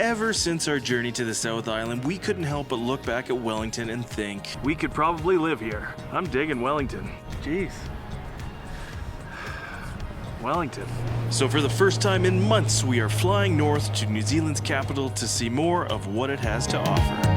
Ever since our journey to the South Island, we couldn't help but look back at Wellington and think, we could probably live here. I'm digging Wellington. Jeez. Wellington. So for the first time in months, we are flying north to New Zealand's capital to see more of what it has to offer.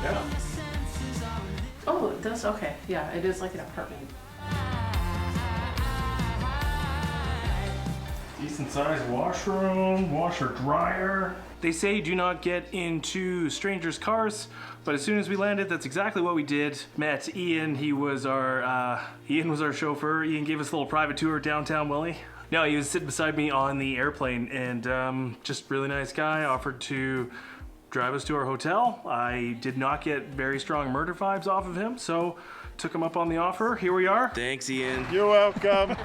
Yeah. Oh, it does? Okay. Yeah, it is like an apartment. Decent sized washroom, washer dryer. They say do not get into strangers' cars, but as soon as we landed, that's exactly what we did. Met Ian. He was our chauffeur. Ian gave us a little private tour downtown Welly. No, he was sitting beside me on the airplane, and just really nice guy. Offered to drive us to our hotel. I did not get very strong murder vibes off of him, so took him up on the offer. Here we are. Thanks, Ian. You're welcome.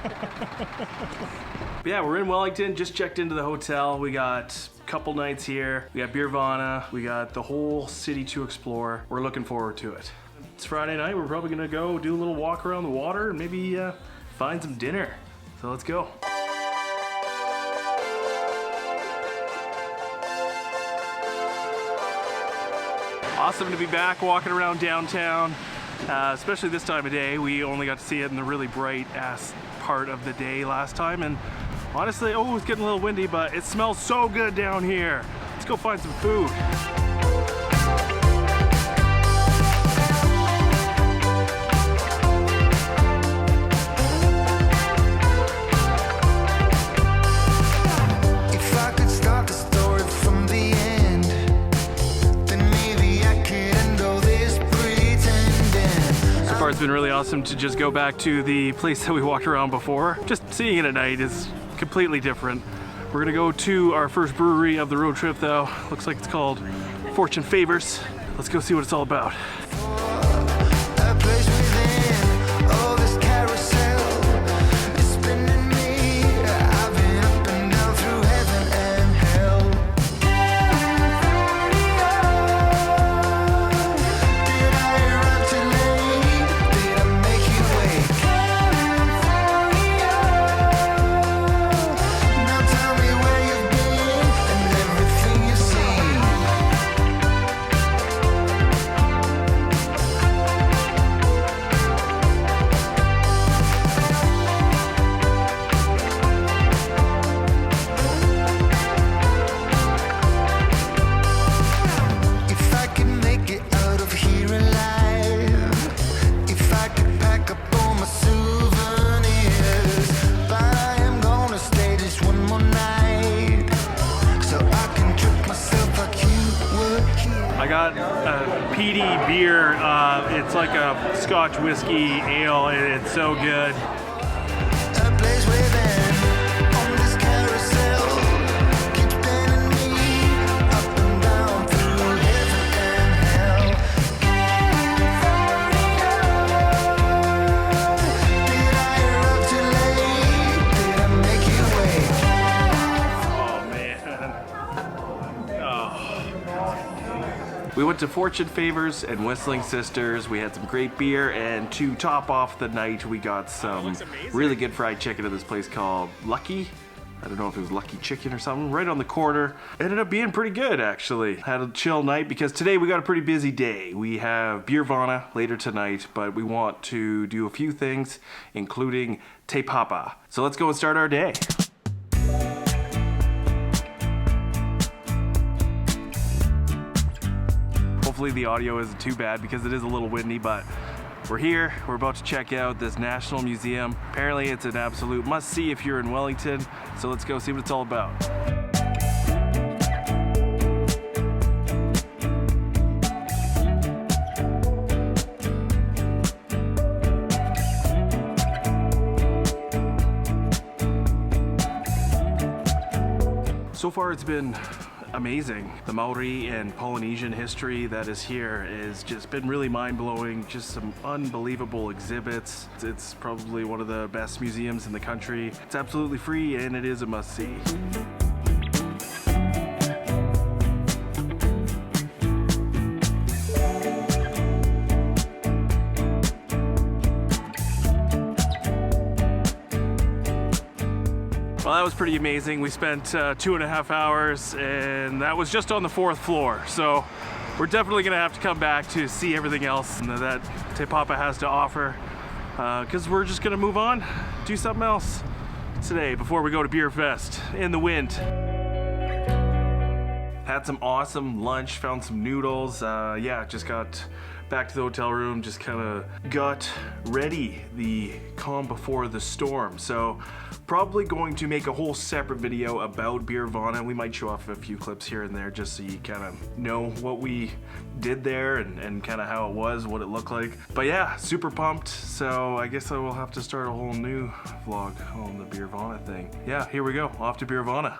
Yeah, we're in Wellington, just checked into the hotel. We got a couple nights here. We got Beervana. We got the whole city to explore. We're looking forward to it. It's Friday night. We're probably gonna go do a little walk around the water and maybe find some dinner. So let's go. Awesome to be back walking around downtown, especially this time of day. We only got to see it in the really bright ass part of the day last time, and honestly, oh, it's getting a little windy, but it smells so good down here. Let's go find some food. It's been really awesome to just go back to the place that we walked around before. Just seeing it at night is completely different. We're gonna go to our first brewery of the road trip though. Looks like it's called Fortune Favors. Let's go see what it's all about. I got a peaty beer. It's like a Scotch whiskey ale. It's so good. We went to Fortune Favors and Whistling Sisters. We had some great beer, and to top off the night, we got some really good fried chicken at this place called Lucky. I don't know if it was Lucky Chicken or something, right on the corner. Ended up being pretty good, actually. Had a chill night because today we got a pretty busy day. We have Beervana later tonight, but we want to do a few things, including Te Papa. So let's go and start our day. Hopefully the audio isn't too bad because it is a little windy, but we're here. We're about to check out this National Museum. Apparently it's an absolute must-see if you're in Wellington, so let's go see what it's all about. So far it's been amazing. The Maori and Polynesian history that is here has just been really mind-blowing. Just some unbelievable exhibits. It's probably one of the best museums in the country. It's absolutely free and it is a must-see. Well, that was pretty amazing. We spent 2.5 hours and that was just on the 4th floor. So we're definitely gonna have to come back to see everything else that Te Papa has to offer, because we're just gonna move on, do something else today before we go to Beer Fest in the wind. Had some awesome lunch, found some noodles. Yeah, just got back to the hotel room, just kind of got ready, the calm before the storm. So probably going to make a whole separate video about Beervana. We might show off a few clips here and there just so you kind of know what we did there and kind of how it was, what it looked like. But yeah, super pumped. So I guess I will have to start a whole new vlog on the Beervana thing. Yeah, here we go, off to Beervana.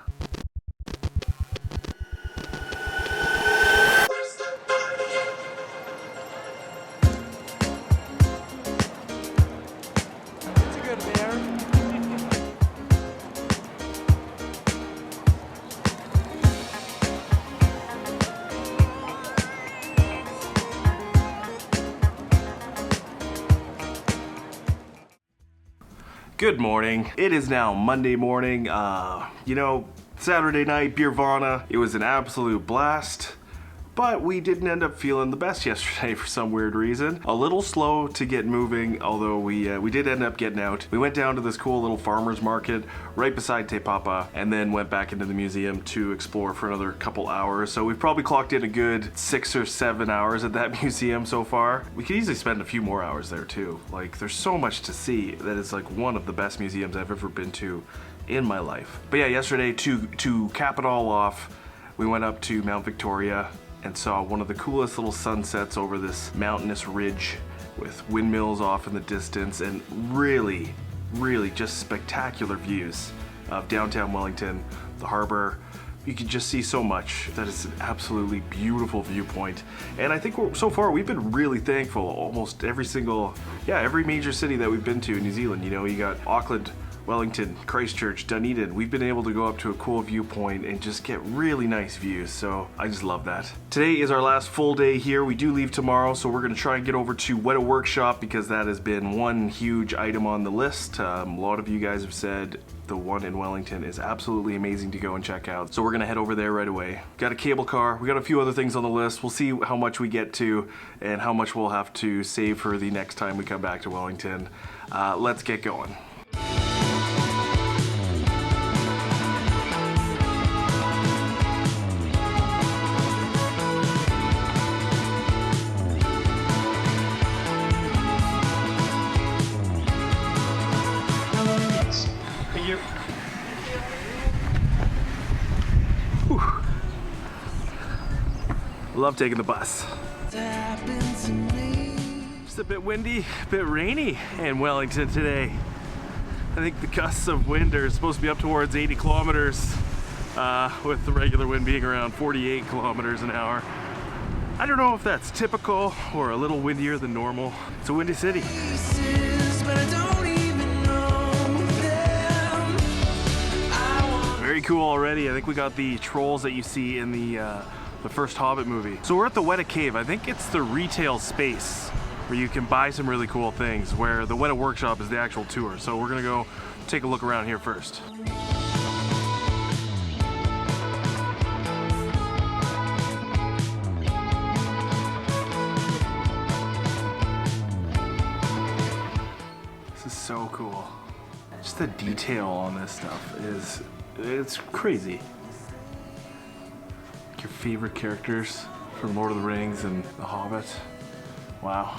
Good morning. It is now Monday morning. You know, Saturday night, Beervana. It was an absolute blast, but we didn't end up feeling the best yesterday for some weird reason. A little slow to get moving, although we did end up getting out. We went down to this cool little farmer's market right beside Te Papa and then went back into the museum to explore for another couple hours. So we've probably clocked in a good 6 or 7 hours at that museum so far. We could easily spend a few more hours there too. Like, there's so much to see that it's like one of the best museums I've ever been to in my life. But yeah, yesterday to cap it all off, we went up to Mount Victoria and saw one of the coolest little sunsets over this mountainous ridge with windmills off in the distance and really just spectacular views of downtown Wellington, the harbor. You can just see so much. That is an absolutely beautiful viewpoint. And I think so far we've been really thankful. Almost every major city that we've been to in New Zealand. You know, you got Auckland, Wellington, Christchurcch, Dunedin. We've been able to go up to a cool viewpoint and just get really nice views, so I just love that. Today is our last full day here. We do leave tomorrow, so we're gonna try and get over to Weta Workshop because that has been one huge item on the list. A lot of you guys have said the one in Wellington is absolutely amazing to go and check out, so we're gonna head over there right away. Got a cable car, we got a few other things on the list. We'll see how much we get to and how much we'll have to save for the next time we come back to Wellington. Let's get going. Love taking the bus. Just a bit windy, a bit rainy in Wellington today. I think the gusts of wind are supposed to be up towards 80 kilometers, with the regular wind being around 48 kilometers an hour. I don't know if that's typical or a little windier than normal. It's a windy city. Very cool already. I think we got the trolls that you see in the first Hobbit movie. So we're at the Weta Cave. I think it's the retail space where you can buy some really cool things, where the Weta Workshop is the actual tour. So we're gonna go take a look around here first. This is so cool. Just the detail on this stuff it's crazy. Your favorite characters from Lord of the Rings and The Hobbit. Wow.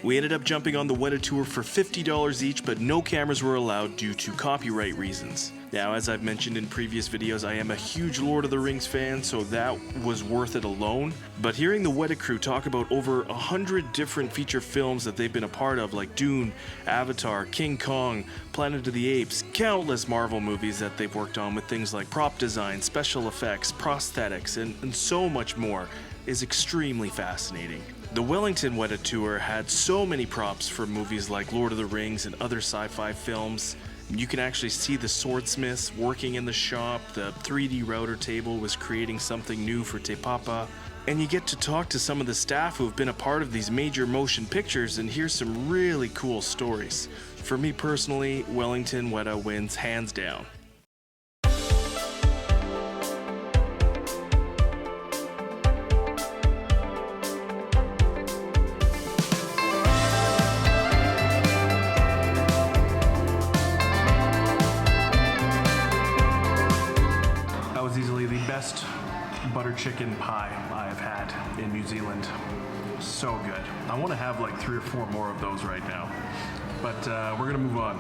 We ended up jumping on the Weta tour for $50 each, but no cameras were allowed due to copyright reasons. Now, as I've mentioned in previous videos, I am a huge Lord of the Rings fan, so that was worth it alone. But hearing the Weta crew talk about over 100 different feature films that they've been a part of, like Dune, Avatar, King Kong, Planet of the Apes, countless Marvel movies that they've worked on with things like prop design, special effects, prosthetics, and so much more, is extremely fascinating. The Wellington Weta tour had so many props for movies like Lord of the Rings and other sci-fi films. You can actually see the swordsmiths working in the shop, the 3D router table was creating something new for Te Papa, and you get to talk to some of the staff who have been a part of these major motion pictures and hear some really cool stories. For me personally, Wellington Weta wins hands down. Best butter chicken pie I've had in New Zealand. So good. I want to have like 3 or 4 more of those right now. But we're gonna move on.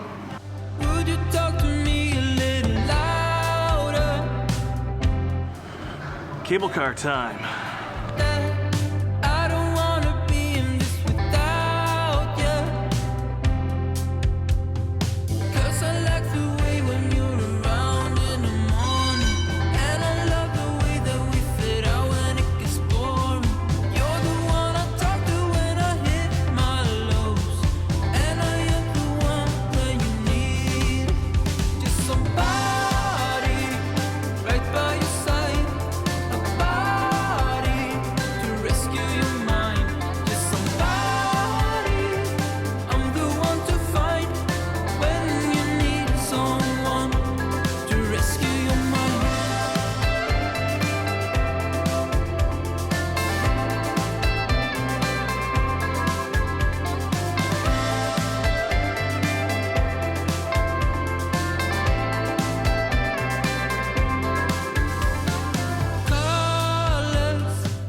Would you talk to me a little louder? Cable car time.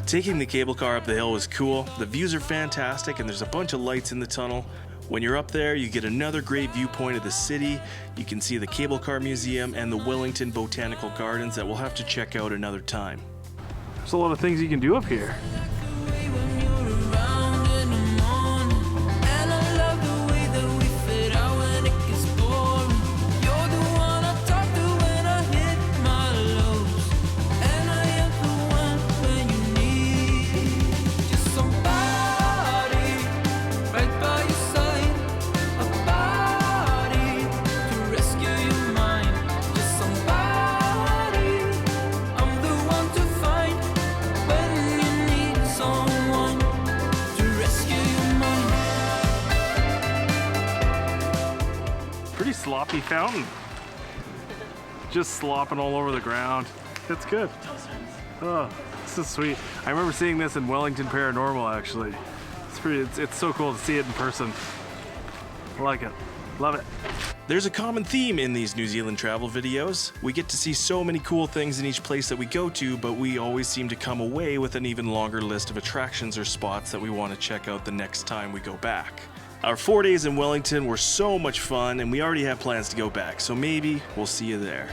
Taking the cable car up the hill was cool. The views are fantastic and there's a bunch of lights in the tunnel. When you're up there, you get another great viewpoint of the city. You can see the Cable Car Museum and the Wellington Botanical Gardens that we'll have to check out another time. There's a lot of things you can do up here. Sloppy fountain. Just slopping all over the ground. It's good. Oh, this is sweet. I remember seeing this in Wellington Paranormal actually. It's so cool to see it in person. I like it. Love it. There's a common theme in these New Zealand travel videos. We get to see so many cool things in each place that we go to, but we always seem to come away with an even longer list of attractions or spots that we want to check out the next time we go back. Our 4 days in Wellington were so much fun and we already have plans to go back, so maybe we'll see you there.